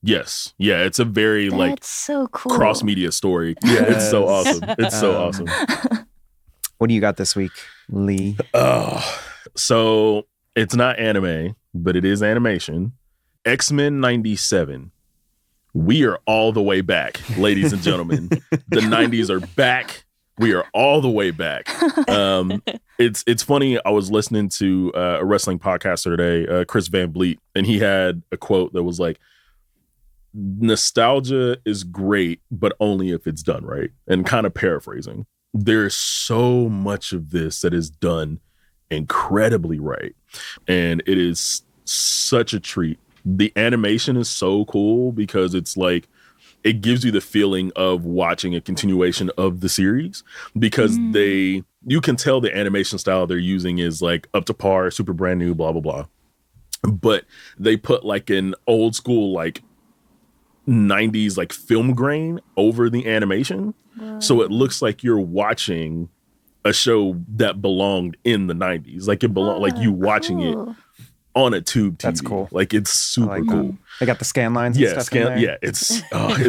Yes. Yeah, it's a very That's so cool. cross-media story. Yeah, it's so awesome. It's so awesome. What do you got this week, Lee? So it's not anime, but it is animation. X-Men 97. We are all the way back, ladies and gentlemen. The 90s are back. We are all the way back. It's funny. I was listening to a wrestling podcaster today, Chris Van Vliet, and he had a quote that was nostalgia is great, but only if it's done right. And kind of paraphrasing, there's so much of this that is done incredibly right. And it is such a treat. The animation is so cool because it's it gives you the feeling of watching a continuation of the series, because you can tell the animation style they're using is up to par, super brand new, blah, blah, blah. But they put an old school, 90s film grain over the animation. Wow. So it looks like you're watching a show that belonged in the 90s. It belonged you watching it on a tube TV. That's cool. It's super cool. They got the scan lines and stuff in there. Yeah, it's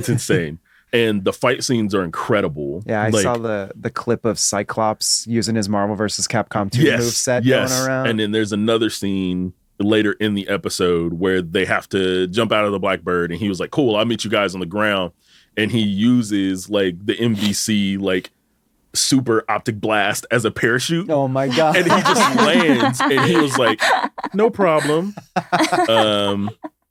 insane. And the fight scenes are incredible. Yeah, I saw the clip of Cyclops using his Marvel vs. Capcom 2 moveset going around. And then there's another scene later in the episode where they have to jump out of the Blackbird, and he was like, cool, I'll meet you guys on the ground. And he uses the MVC super optic blast as a parachute. Oh my God. And he just lands and he was like, no problem.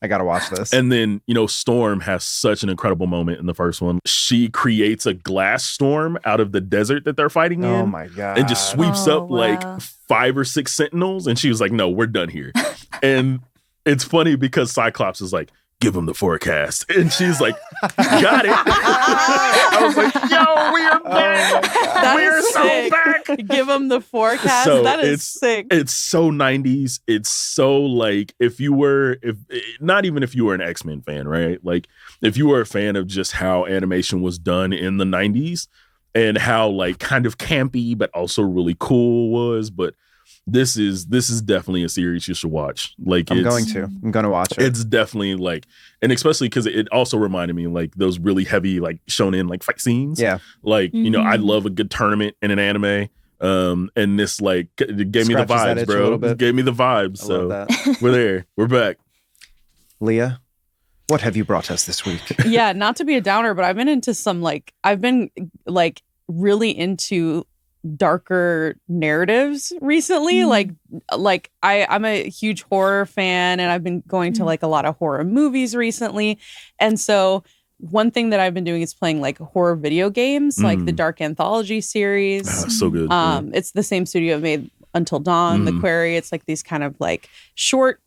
I gotta watch this. And then, Storm has such an incredible moment in the first one. She creates a glass storm out of the desert that they're fighting in. Oh my God. And just sweeps up like 5 or 6 sentinels. And she was like, no, we're done here. And it's funny because Cyclops is like, give him the forecast. And she's like, got it. I was like, yo, we are back. We're so sick. back. Give him the forecast. So that is sick. It's so 90s. It's so like, not even if you were an X-Men fan, right? Like if you were a fan of just how animation was done in the 90s and how like kind of campy, but also really cool was. But this is definitely a series you should watch. Like I'm going to watch it. It's definitely like, and especially because it also reminded me like those really heavy like shonen like fight scenes. Yeah, like I love a good tournament in an anime. And this like it gave me the vibes, bro. It gave me the vibes. So we're there. We're back. Leah, what have you brought us this week? Yeah, not to be a downer, but I've been into really into darker narratives recently. Like I'm a huge horror fan, and I've been going to like a lot of horror movies recently. And so one thing that I've been doing is playing like horror video games, like the Dark Anthology series. So good. It's the same studio that made Until Dawn, The Quarry. It's like these kind of like short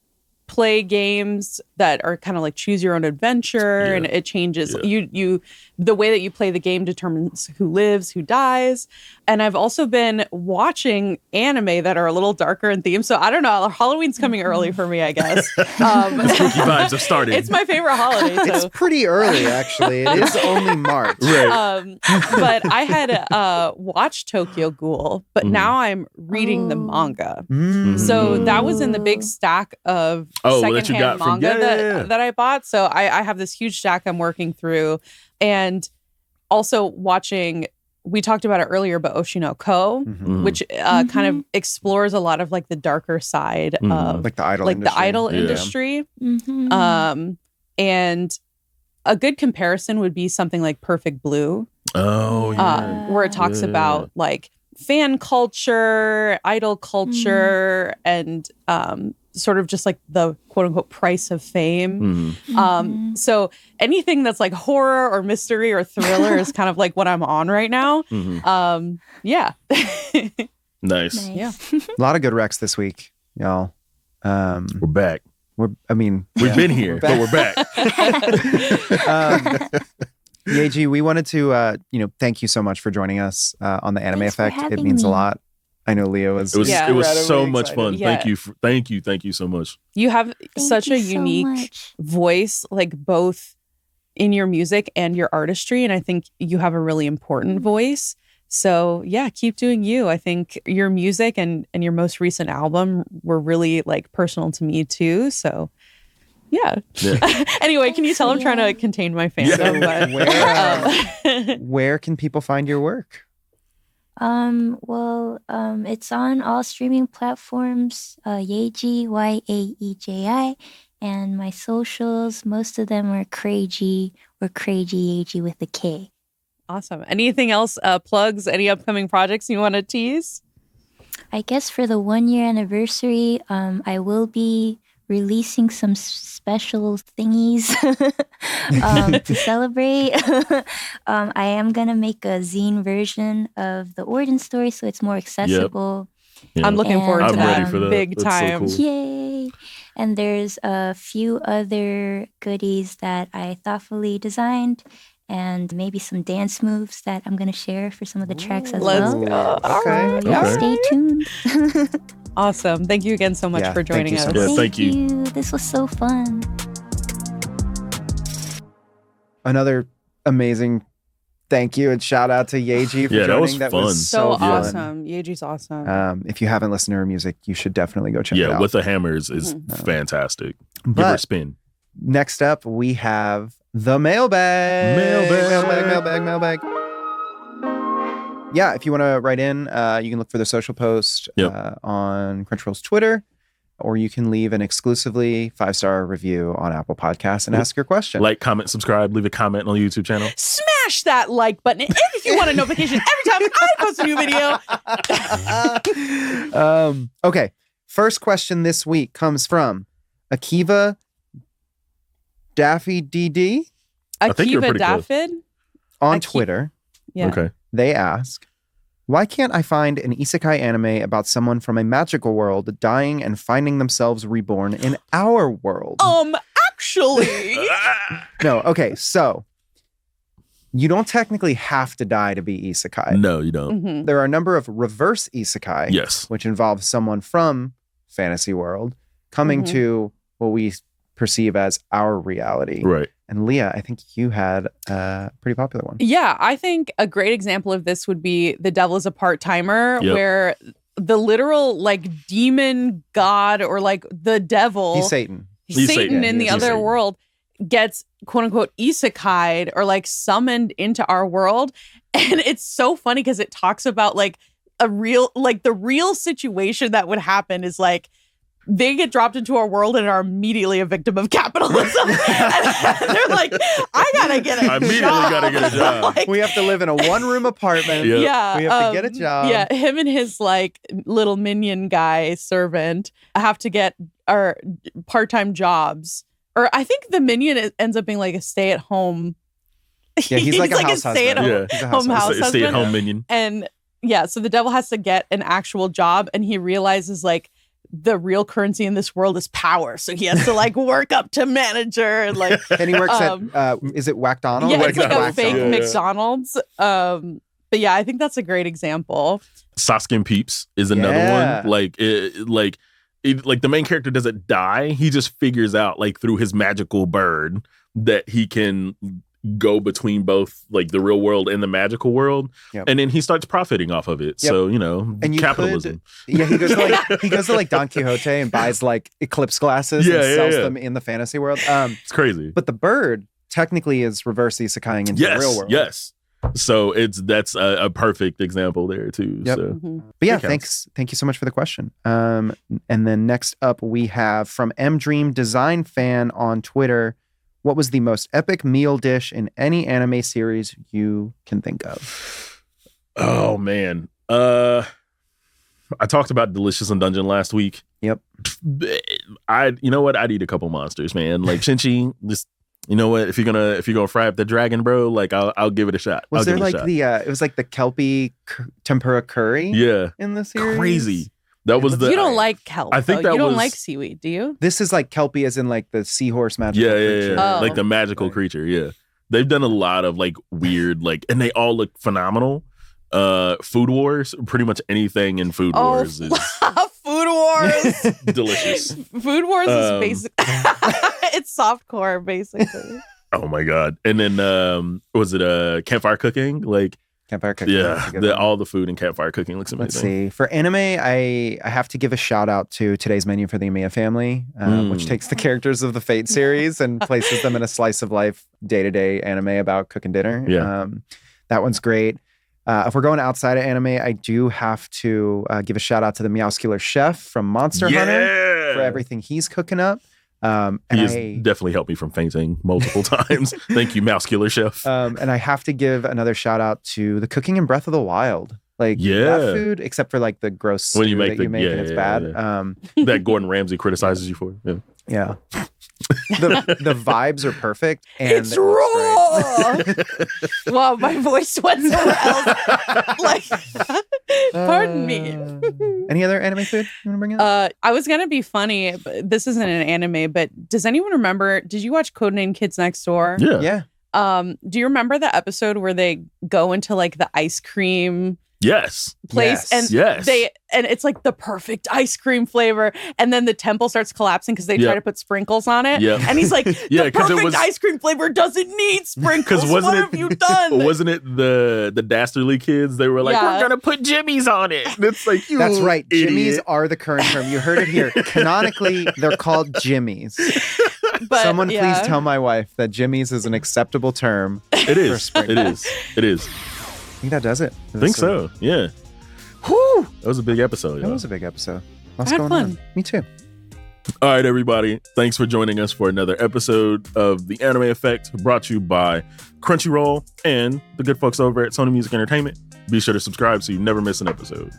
play games that are kind of like choose your own adventure, and it changes. You the way that you play the game determines who lives, who dies. And I've also been watching anime that are a little darker in theme. So I don't know, Halloween's coming early for me, I guess. The spooky vibes have started. It's my favorite holiday. So. It's pretty early, actually. It is only March. Right. But I had watched Tokyo Ghoul, but now I'm reading the manga. So that was in the big stack of secondhand manga that I bought. So I have this huge stack I'm working through, and also watching. We talked about it earlier, but Oshi no Ko, which kind of explores a lot of like the darker side of like the idol industry. And a good comparison would be something like Perfect Blue. Oh, yeah. Where it talks about like fan culture, idol culture, and sort of just like the quote unquote price of fame. So anything that's like horror or mystery or thriller is kind of like what I'm on right now. Yeah. Nice. Yeah. A lot of good recs this week, y'all. We're back. We've been here, but we're back. Yaeji, we wanted to, thank you so much for joining us on the Anime Effect. It means a lot. I know Leah was. It was so much fun. Yeah. Thank you so much. You have such a unique voice, like both in your music and your artistry, and I think you have a really important voice. So yeah, keep doing you. I think your music and your most recent album were really like personal to me too. So yeah. Anyway, can you tell I'm trying to contain my fandom? But, where can people find your work? It's on all streaming platforms, Yaeji, Yaeji, and my socials, most of them are Crazy or Crazy Yaeji with a K. Awesome. Anything else, plugs, any upcoming projects you want to tease? I guess for the 1-year anniversary, I will be releasing some special thingies to celebrate. I am going to make a zine version of the origin story so it's more accessible. Yep. I'm looking forward to that. Ready for that. Big That's time. So cool. Yay! And there's a few other goodies that I thoughtfully designed, and maybe some dance moves that I'm going to share for some of the tracks as well. Let's go. So y'all stay tuned. Awesome. Thank you again so much for joining us. Thank you. This was so fun. Another amazing thank you and shout out to Yaeji for joining. That was so fun. awesome. Yeji's awesome. If you haven't listened to her music, you should definitely go check it out. Yeah, With the Hammers is fantastic. Give her a spin. Next up, we have the mailbag. Mailbag. Yeah, if you want to write in, you can look for the social post on Crunchyroll's Twitter, or you can leave an exclusively 5-star review on Apple Podcasts and ask your question. Like, comment, subscribe, leave a comment on the YouTube channel. Smash smash that like button if you want a notification every time I post a new video. Okay. First question this week comes from Akiva Daffy DD. Akiva Daffyd? On Twitter. Yeah. Okay. They ask, why can't I find an isekai anime about someone from a magical world dying and finding themselves reborn in our world? Actually. No, okay, so you don't technically have to die to be isekai. No, you don't. Mm-hmm. There are a number of reverse isekai, Yes. which involve someone from fantasy world coming to what we perceive as our reality. Right. And Leah, I think you had a pretty popular one. Yeah, I think a great example of this would be The Devil is a Part-Timer, where the literal like demon god or like the devil. He's Satan. Satan in the other world gets quote unquote isekai'd or like summoned into our world. And it's so funny because it talks about like a real, like the real situation that would happen is like they get dropped into our world and are immediately a victim of capitalism. And they're like, I gotta get a job. Immediately gotta get a job. Like, we have to live in a one-room apartment. Yeah. We have to get a job. Yeah. Him and his like little minion guy servant have to get our part-time jobs. Or I think the minion ends up being like a stay-at-home. Yeah, he's like a house husband. Stay-at-home house husband. Stay-at-home minion. And yeah, so the devil has to get an actual job and he realizes like the real currency in this world is power. So he has to like work up to manager and like. And he works at, is it Whack-Donald? Yeah, it's like a Whack-Donald. fake McDonald's. But yeah, I think that's a great example. Sasuke Peeps is another one. Like the main character doesn't die. He just figures out like through his magical bird that he can go between both like the real world and the magical world. Yep. And then he starts profiting off of it. Yep. So, and capitalism. He goes to like Don Quixote and buys like eclipse glasses and sells them in the fantasy world. It's crazy. But the bird technically is reverse isekaiing into the real world. Yes. So that's a perfect example there too. Yep. So. But yeah, thanks. Thank you so much for the question. And then next up we have from M Dream Design Fan on Twitter. What was the most epic meal dish in any anime series you can think of? Oh man. I talked about Delicious in Dungeon last week. Yep. I'd eat a couple monsters, man. Like Shinchi, just you know what? If you're gonna fry up the dragon, bro, like I'll give it a shot. Was there like it was like the Kelpie tempura curry? Yeah. In the series? Crazy. That was you don't like kelp. I think you don't like seaweed, do you? This is like Kelpie as in like the seahorse magical creature. Yeah. Like the magical creature, yeah. They've done a lot of like weird, like, and they all look phenomenal. Food Wars, pretty much anything in Food Wars is Food Wars. delicious. Food Wars is basic. It's softcore, basically. Oh my god! And then was it campfire cooking? Like campfire cooking. Yeah, all the food in campfire cooking looks amazing. Let's see. For anime, I have to give a shout out to Today's Menu for the Amiya Family, which takes the characters of the Fate series and places them in a slice of life, day-to-day anime about cooking dinner. Yeah. That one's great. If we're going outside of anime, I do have to give a shout out to the Meowscular Chef from Monster Hunter for everything he's cooking up. And he has definitely helped me from fainting multiple times. Thank you, Mouscular Chef. And I have to give another shout out to the cooking in Breath of the Wild. Like that food, except for like the gross when stew you make that you make and it's bad. That Gordon Ramsay criticizes you for. Yeah. The vibes are perfect. And it's raw. Wow, my voice went somewhere else. Like, pardon me. Any other anime food you want to bring up? I was gonna be funny, but this isn't an anime. But does anyone remember? Did you watch Codename Kids Next Door? Yeah. Do you remember the episode where they go into like the ice cream? Yes. Place and it's like the perfect ice cream flavor, and then the temple starts collapsing because they try to put sprinkles on it. Yep. And he's like, the perfect ice cream flavor doesn't need sprinkles. What have you done? Wasn't it the Dastardly Kids? They were like, we're gonna put jimmies on it. And it's like, that's right. Idiot. Jimmies are the current term. You heard it here. Canonically, they're called jimmies. But, someone please tell my wife that jimmies is an acceptable term. It is. It is. I think that does it. I think so. Yeah. Whew. That was a big episode. That was a big episode. Lots going on. Me too. All right, everybody. Thanks for joining us for another episode of The Anime Effect, brought to you by Crunchyroll and the good folks over at Sony Music Entertainment. Be sure to subscribe so you never miss an episode.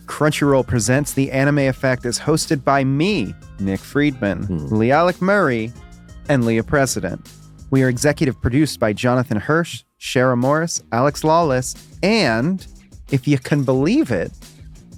Crunchyroll Presents The Anime Effect is hosted by me, Nick Friedman, LeAlec Murray, and Leah President. We are executive produced by Jonathan Hirsch, Shara Morris, Alex Lawless, and, if you can believe it,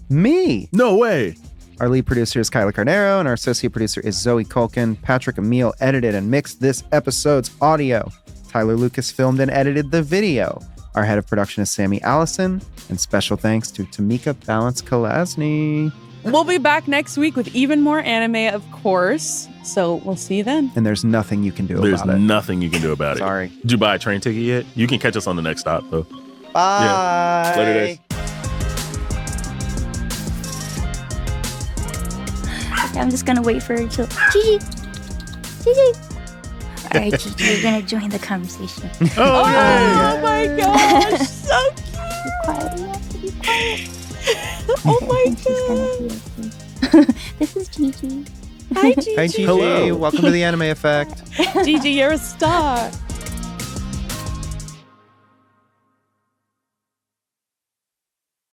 me. No way. Our lead producer is Kyla Carnero, and our associate producer is Zoe Culkin. Patrick Emile edited and mixed this episode's audio. Tyler Lucas filmed and edited the video. Our head of production is Sammy Allison, and special thanks to Tamika Balance-Kalasny. We'll be back next week with even more anime, of course. So we'll see you then. And there's nothing you can do about it. There's nothing you can do about it. Sorry. Did you buy a train ticket yet? You can catch us on the next stop, though. Bye. Yeah. Later days. I'm just gonna wait for her to Gigi. All right, Gigi, you're gonna join the conversation. Oh my gosh, so cute. Be quiet. You have to be quiet. Oh my god. This is Gigi. Hi, Gigi. Hi, Gigi. Hello. Welcome to the Anime Effect. Gigi, you're a star.